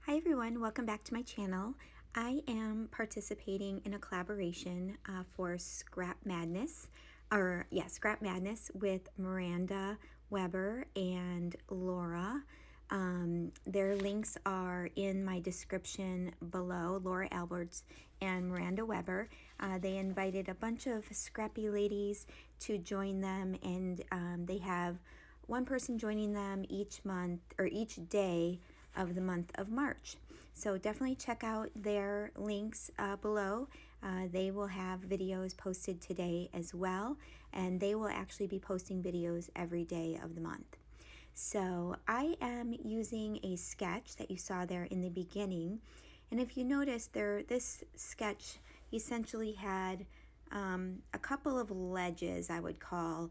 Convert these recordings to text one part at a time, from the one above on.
Hi everyone, welcome back to my channel. I am participating in a collaboration for Scrap Madness, Scrap Madness with Miranda Weber and Laura. Their links are in my description below, Laura Alberts and Miranda Weber. They invited a bunch of scrappy ladies to join them, and they have one person joining them each month or each day of the month of March. So definitely check out their links below. They will have videos posted today as well, and they will actually be posting videos every day of the month. So I am using a sketch that you saw there in the beginning, and if you notice there, this sketch essentially had a couple of ledges, I would call,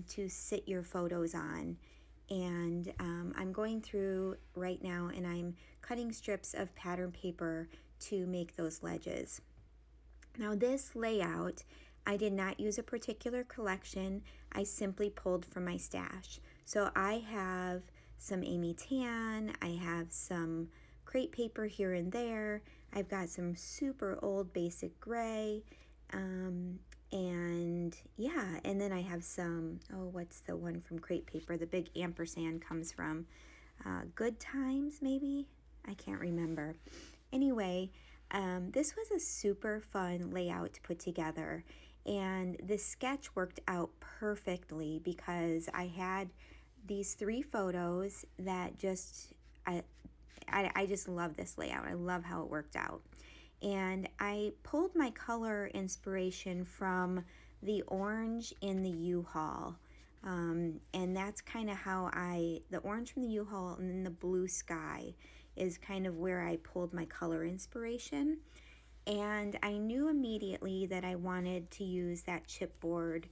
to sit your photos on. And I'm going through right now and I'm cutting strips of pattern paper to make those ledges. Now this layout, I did not use a particular collection. I simply pulled from my stash. So I have some Amy Tan, I have some crepe paper here and there, I've got some super old basic gray, and yeah, and then I have some, what's the one from crepe paper, the big ampersand comes from? Good Times, maybe? I can't remember. Anyway, this was a super fun layout to put together, and the sketch worked out perfectly because I had these three photos that just, I just love this layout. I love how it worked out. And I pulled my color inspiration from the orange in the U-Haul. And that's kind of how the orange from the U-Haul and then the blue sky is kind of where I pulled my color inspiration. And I knew immediately that I wanted to use that chipboard,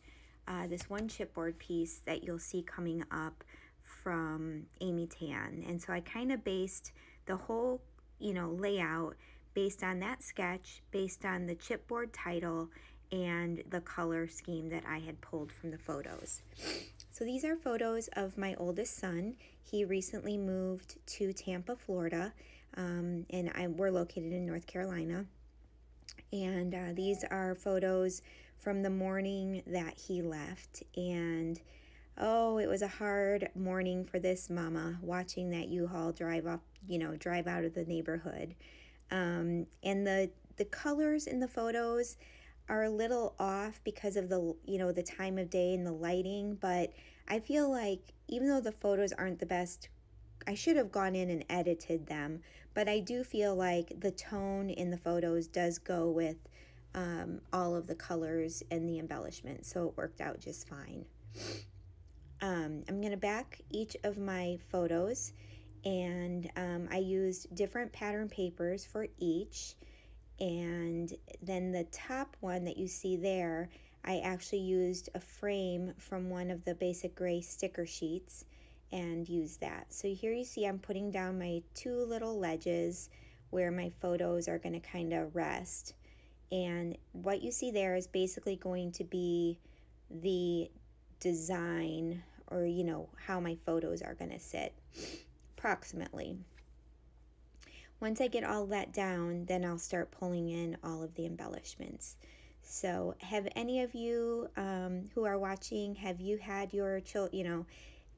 this one chipboard piece that you'll see coming up from Amy Tan. And so I kind of based the whole, layout based on that sketch, based on the chipboard title and the color scheme that I had pulled from the photos. So these are photos of my oldest son. He recently moved to Tampa, Florida, and we're located in North Carolina. And these are photos from the morning that he left. And oh, it was a hard morning for this mama watching that U-Haul drive out of the neighborhood. And the colors in the photos are a little off because of the time of day and the lighting, but I feel like even though the photos aren't the best, I should have gone in and edited them, but I do feel like the tone in the photos does go with all of the colors and the embellishment, so it worked out just fine. I'm going to back each of my photos, and I used different pattern papers for each. And then the top one that you see there, I actually used a frame from one of the basic gray sticker sheets and used that. So here you see I'm putting down my two little ledges where my photos are going to kind of rest. And what you see there is basically going to be the design, or how my photos are going to sit approximately. Once I get all that down, then I'll start pulling in all of the embellishments. So have any of you who are watching, have you had your children,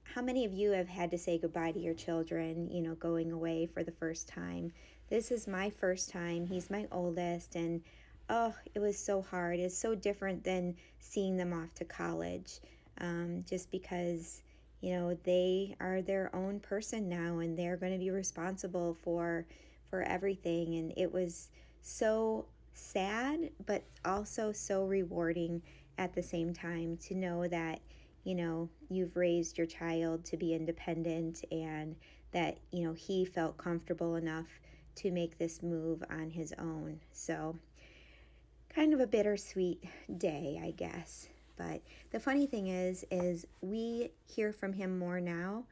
how many of you have had to say goodbye to your children, going away for the first time? This is my first time. He's my oldest, and oh, it was so hard. It's so different than seeing them off to college, just because they are their own person now, and they're going to be responsible for everything. And it was so sad, but also so rewarding at the same time to know that you've raised your child to be independent, and that he felt comfortable enough to make this move on his own. So kind of a bittersweet day, I guess. But the funny thing is we hear from him more now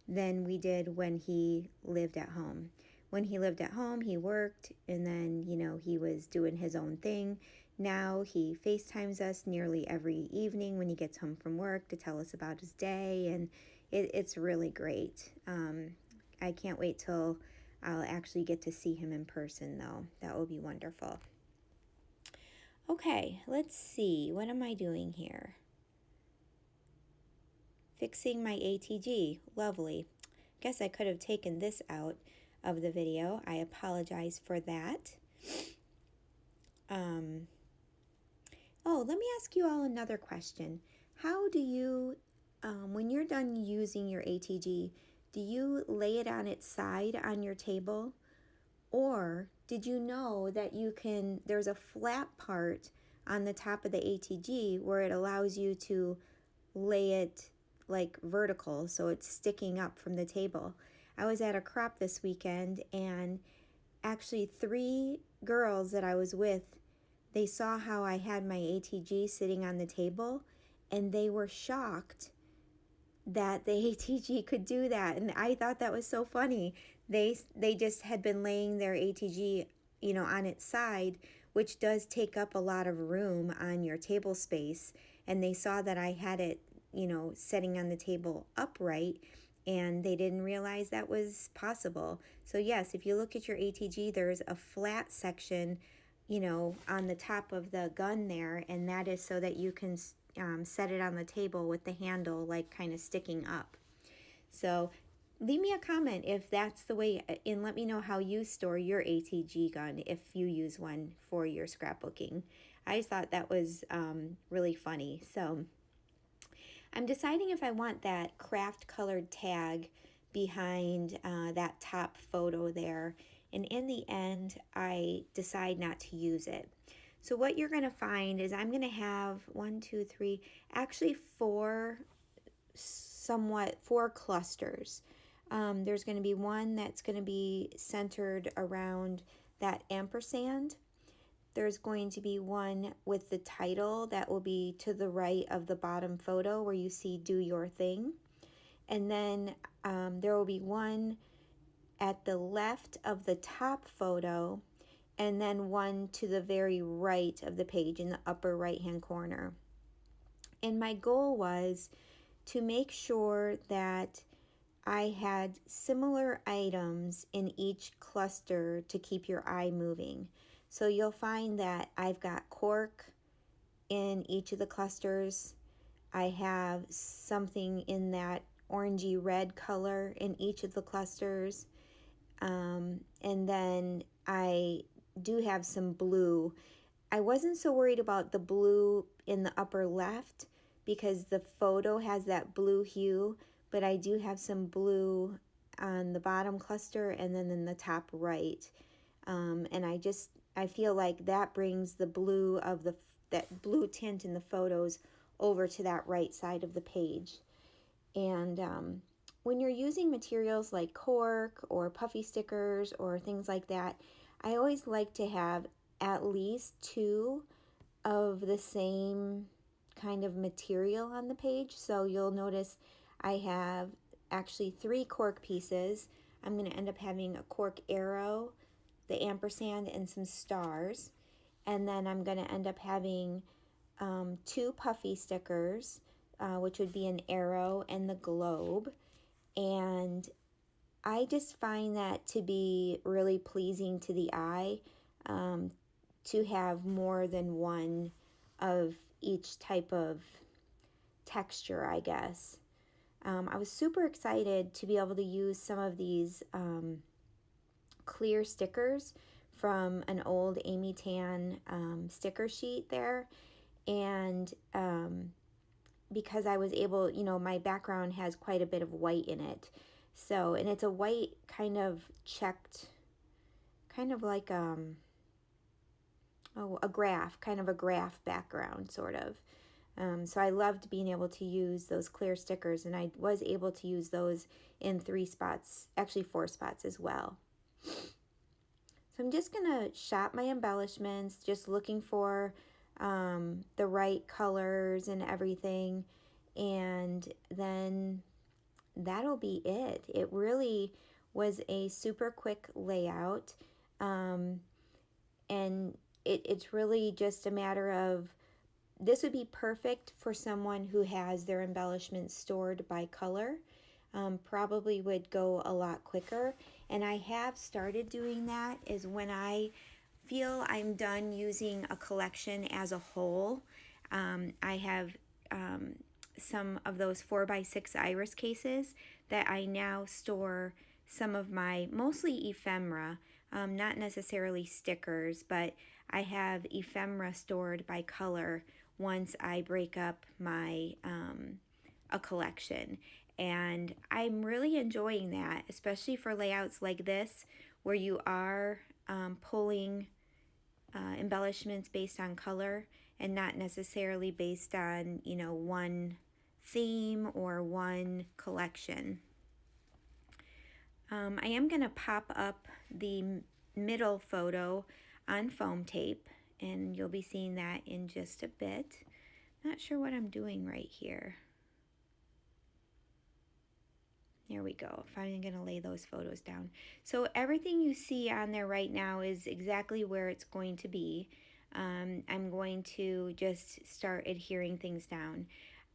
than we did when he lived at home. When he lived at home, he worked, and then, he was doing his own thing. Now he FaceTimes us nearly every evening when he gets home from work to tell us about his day, and it's really great. I can't wait till I'll actually get to see him in person though. That will be wonderful. Okay, let's see. What am I doing here? Fixing my ATG. Lovely. Guess I could have taken this out of the video. I apologize for that. Oh, let me ask you all another question. How do you, when you're done using your ATG, do you lay it on its side on your table? Or did you know that there's a flat part on the top of the ATG where it allows you to lay it like vertical, so it's sticking up from the table. I was at a crop this weekend, and actually 3 girls that I was with, they saw how I had my ATG sitting on the table, and they were shocked that the ATG could do that. And I thought that was so funny. They just had been laying their ATG, on its side, which does take up a lot of room on your table space. And they saw that I had it, setting on the table upright, and they didn't realize that was possible. So yes, if you look at your ATG, there's a flat section, on the top of the gun there, and that is so that you can set it on the table with the handle like kind of sticking up. So leave me a comment if that's the way, and let me know how you store your ATG gun if you use one for your scrapbooking. I just thought that was really funny. So I'm deciding if I want that craft colored tag behind that top photo there. And in the end, I decide not to use it. So what you're going to find is I'm going to have 4 clusters. There's going to be one that's going to be centered around that ampersand. There's going to be one with the title that will be to the right of the bottom photo where you see "Do Your Thing." And then there will be one at the left of the top photo, and then one to the very right of the page in the upper right-hand corner. And my goal was to make sure that I had similar items in each cluster to keep your eye moving. So you'll find that I've got cork in each of the clusters. I have something in that orangey red color in each of the clusters. And then I do have some blue. I wasn't so worried about the blue in the upper left because the photo has that blue hue, but I do have some blue on the bottom cluster and then in the top right. And I feel like that brings the blue of that blue tint in the photos over to that right side of the page. And when you're using materials like cork or puffy stickers or things like that, I always like to have at least 2 of the same kind of material on the page. So you'll notice I have actually 3 cork pieces. I'm going to end up having a cork arrow, the ampersand, and some stars. And then I'm going to end up having 2 puffy stickers, which would be an arrow and the globe. And I just find that to be really pleasing to the eye, to have more than one of each type of texture, I guess. I was super excited to be able to use some of these clear stickers from an old Amy Tan sticker sheet there. And because I was able, my background has quite a bit of white in it. So, and it's a white kind of checked, kind of like a graph background, sort of. So I loved being able to use those clear stickers, and I was able to use those in 3 spots, actually 4 spots as well. So I'm just gonna shop my embellishments, just looking for the right colors and everything, and then that'll be it. It really was a super quick layout, and it's really just a matter of, this would be perfect for someone who has their embellishments stored by color. Probably would go a lot quicker. And I have started doing that is when I feel I'm done using a collection as a whole. I have some of those 4x6 iris cases that I now store some of my mostly ephemera, not necessarily stickers, but I have ephemera stored by color once I break up my a collection. And I'm really enjoying that, especially for layouts like this where you are pulling embellishments based on color and not necessarily based on, you know, one theme or one collection. I am going to pop up the middle photo on foam tape, and you'll be seeing that in just a bit. Not sure what I'm doing right here. There we go. I'm going to lay those photos down. So everything you see on there right now is exactly where it's going to be. I'm going to just start adhering things down.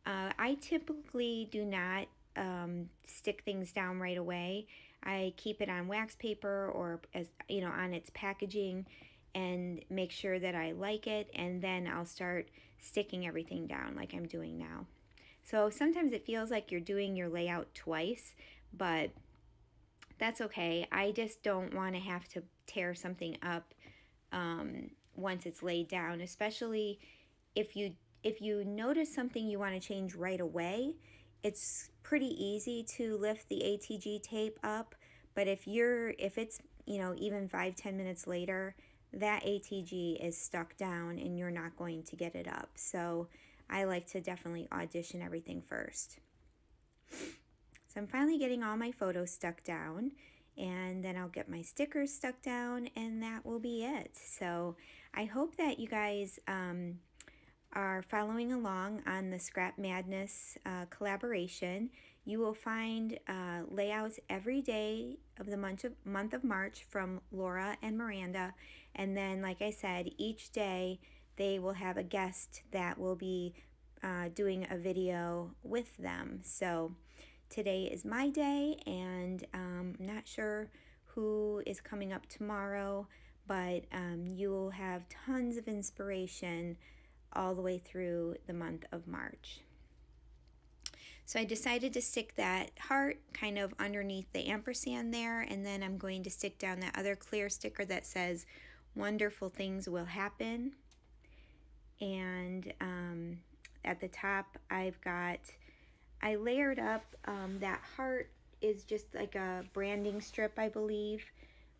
I typically do not stick things down right away. I keep it on wax paper or, as you know, on its packaging and make sure that I like it, and then I'll start sticking everything down like I'm doing now. So sometimes it feels like you're doing your layout twice, but that's okay. I just don't want to have to tear something up once it's laid down, especially if you notice something you want to change right away. It's pretty easy to lift the ATG tape up, but if it's, you know, even 5-10 minutes later, that ATG is stuck down and you're not going to get it up. So I like to definitely audition everything first. So I'm finally getting all my photos stuck down, and then I'll get my stickers stuck down, and that will be it. So I hope that you guys are following along on the Scrap Madness collaboration. You will find layouts every day of the month of March from Laura and Miranda, and then, like I said, each day they will have a guest that will be doing a video with them. So today is my day, and I'm not sure who is coming up tomorrow, but you will have tons of inspiration all the way through the month of March. So I decided to stick that heart kind of underneath the ampersand there, and then I'm going to stick down that other clear sticker that says wonderful things will happen. And at the top I layered up that heart is just like a branding strip, I believe,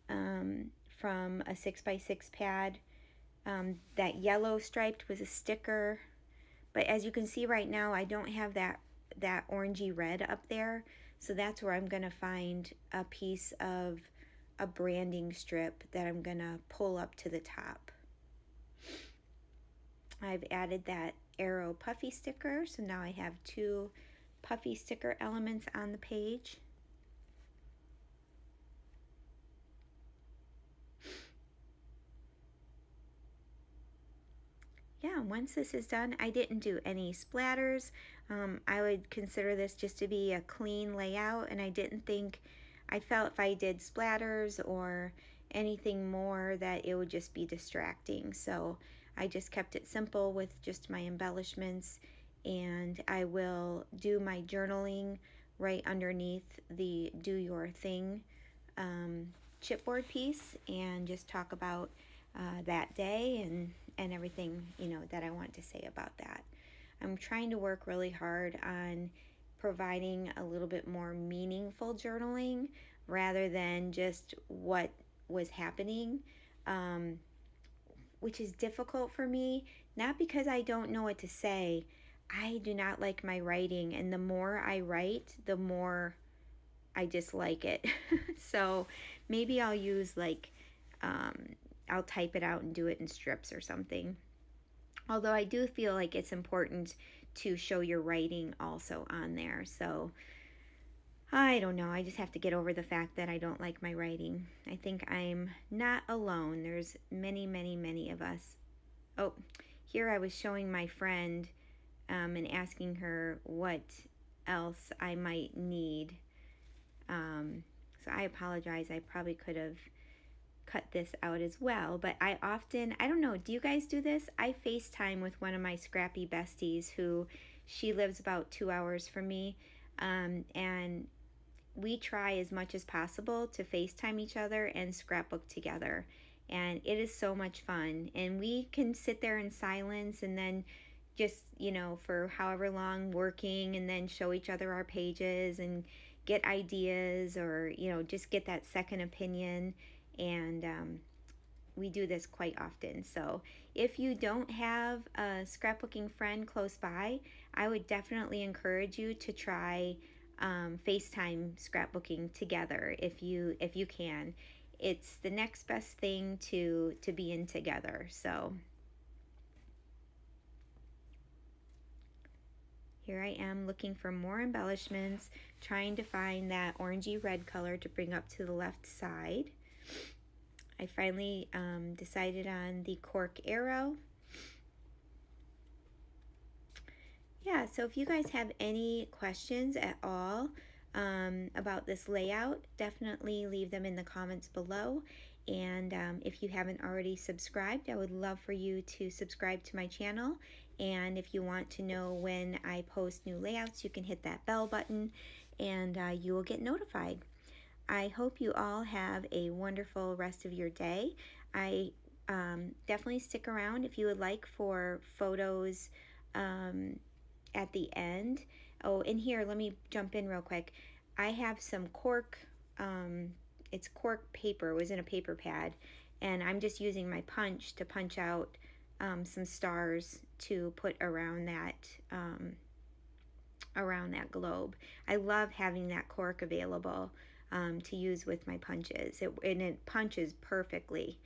from a 6x6 pad. That yellow striped was a sticker, but as you can see right now, I don't have that orangey red up there, so that's where I'm gonna find a piece of a branding strip that I'm gonna pull up to the top. I've added that arrow puffy sticker, so now I have 2 puffy sticker elements on the page. Yeah, once this is done, I didn't do any splatters. I would consider this just to be a clean layout, and I felt if I did splatters or anything more that it would just be distracting. So I just kept it simple with just my embellishments, and I will do my journaling right underneath the Do Your Thing chipboard piece and just talk about that day and everything, you know, that I want to say about that. I'm trying to work really hard on providing a little bit more meaningful journaling rather than just what was happening, which is difficult for me, not because I don't know what to say. I do not like my writing, and the more I write, the more I dislike it. So maybe I'll use I'll type it out and do it in strips or something. Although I do feel like it's important to show your writing also on there. So I don't know. I just have to get over the fact that I don't like my writing. I think I'm not alone. There's many, many, many of us. Oh, here I was showing my friend and asking her what else I might need. So I apologize. I probably could have cut this out as well, but I don't know, do you guys do this? I FaceTime with one of my scrappy besties who, she lives about 2 hours from me, and we try as much as possible to FaceTime each other and scrapbook together. And it is so much fun. And we can sit there in silence and then just, for however long working, and then show each other our pages and get ideas, or, just get that second opinion. And we do this quite often. So if you don't have a scrapbooking friend close by, I would definitely encourage you to try FaceTime scrapbooking together if you can. It's the next best thing to be in together. So here I am looking for more embellishments, trying to find that orangey red color to bring up to the left side. I finally decided on the cork arrow. Yeah, so if you guys have any questions at all about this layout, definitely leave them in the comments below. And if you haven't already subscribed, I would love for you to subscribe to my channel. And if you want to know when I post new layouts, you can hit that bell button and you will get notified. I hope you all have a wonderful rest of your day. I definitely stick around if you would like for photos at the end. Oh, and here, let me jump in real quick. I have some cork, it's cork paper, it was in a paper pad, and I'm just using my punch to punch out some stars to put around that globe. I love having that cork available to use with my punches. It punches perfectly,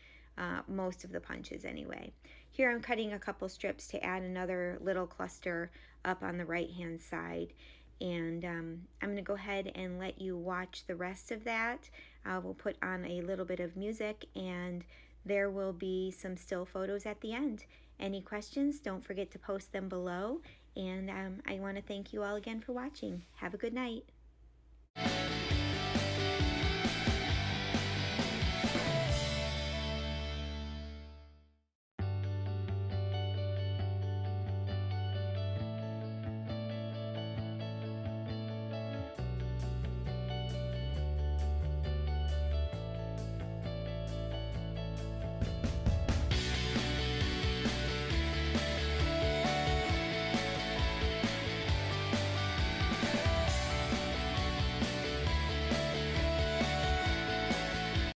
most of the punches anyway. Here I'm cutting a couple strips to add another little cluster up on the right hand side. And I'm going to go ahead and let you watch the rest of that. We'll put on a little bit of music, and there will be some still photos at the end. Any questions, don't forget to post them below. And I want to thank you all again for watching. Have a good night.